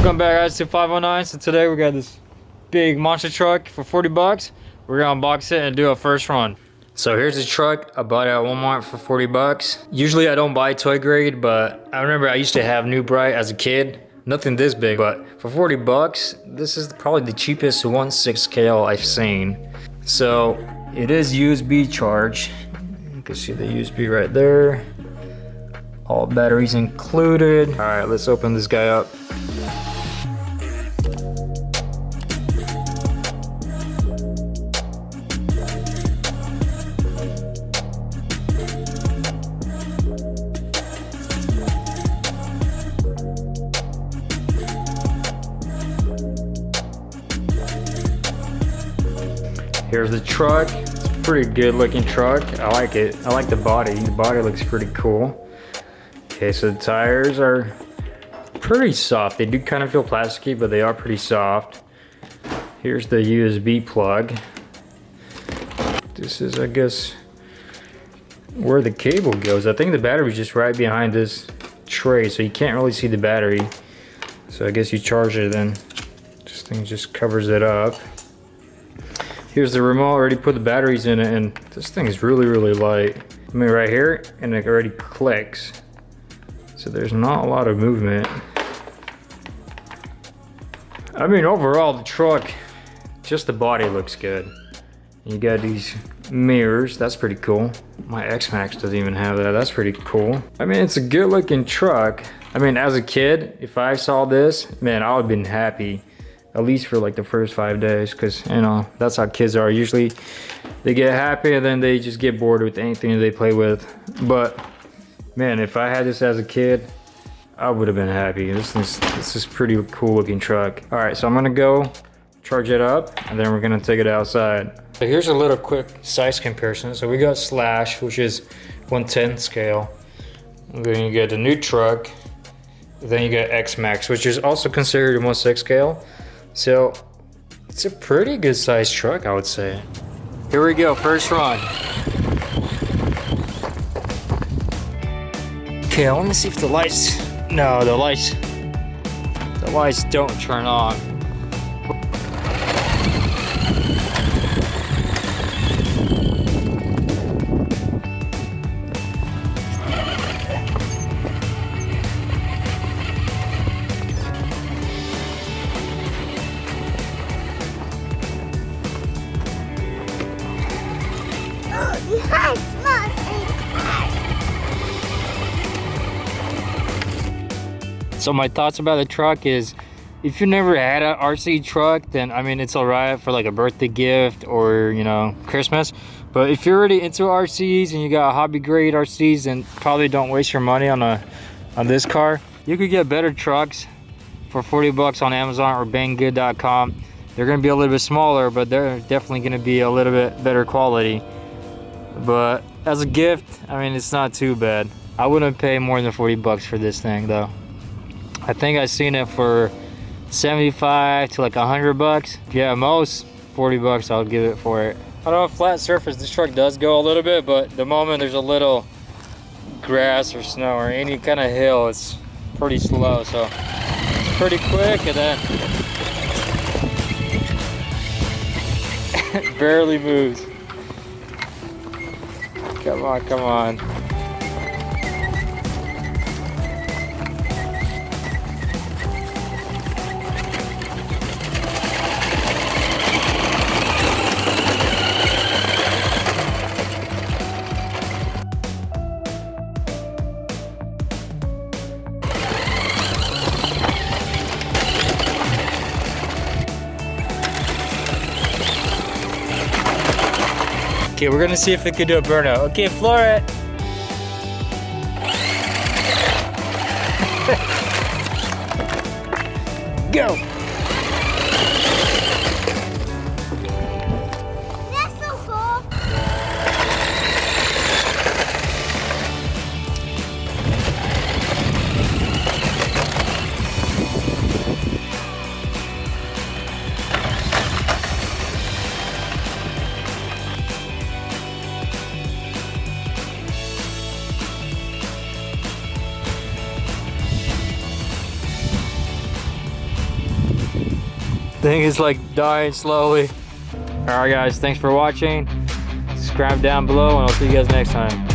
Welcome back guys to 509. So today we got this big monster truck for 40 bucks. We're gonna unbox it and do a first run. So here's the truck. I bought it at Walmart for 40 bucks. Usually I don't buy toy grade, but I remember I used to have New Bright as a kid. Nothing this big, but for 40 bucks, this is probably the cheapest 1/6 scale I've seen. So it is USB charge. You can see the USB right there. All batteries included. All right, let's open this guy up. Here's the truck. It's a pretty good looking truck. I like it. I like the body. The body looks pretty cool. Okay, so the tires are pretty soft. They do kind of feel plasticky, but they are pretty soft. Here's the USB plug. This is, I guess, where the cable goes. I think the battery's just right behind this tray, so you can't really see the battery. So I guess you charge it and this thing just covers it up. Here's the remote. I already put the batteries in it, and this thing is really, really light. I mean, right here, and it already clicks. So there's not a lot of movement. I mean, overall, the truck, just the body looks good. You got these mirrors. That's pretty cool. My X-Max doesn't even have that. That's pretty cool. I mean, it's a good looking truck. I mean, as a kid, if I saw this, man, I would have been happy. At least for like the first 5 days, because you know that's how kids are. Usually they get happy and then they just get bored with anything they play with. But man, if I had this as a kid, I would have been happy. This is pretty cool looking truck. All right, so I'm gonna go charge it up and then we're gonna take it outside. So here's a little quick size comparison. So we got Slash, which is 1/10 scale, and then you get the new truck, then you get X-Max, which is also considered a 1/6 scale. So it's a pretty good sized truck, I would say. Here we go, first run. Okay, let me see if the lights, no, the lights don't turn on. So my thoughts about the truck is, if you never had an RC truck, then I mean it's alright for like a birthday gift or, you know, Christmas. But if you're already into RCs and you got hobby grade RCs, then probably don't waste your money on this car. You could get better trucks for 40 bucks on Amazon or banggood.com. They're gonna be a little bit smaller, but they're definitely gonna be a little bit better quality. But as a gift, I mean, it's not too bad. I wouldn't pay more than 40 bucks for this thing though. I think I've seen it for 75 to like 100 bucks. Yeah, most 40 bucks I'll give it for it. I don't know, flat surface, this truck does go a little bit, but the moment there's a little grass or snow or any kind of hill, it's pretty slow. So it's pretty quick, and then it barely moves. Come on, come on. Okay, we're gonna see if it can do a burnout. Okay, floor it. Go. That's so cool. Thing is like dying slowly. All right, guys, thanks for watching. Subscribe down below, and I'll see you guys next time.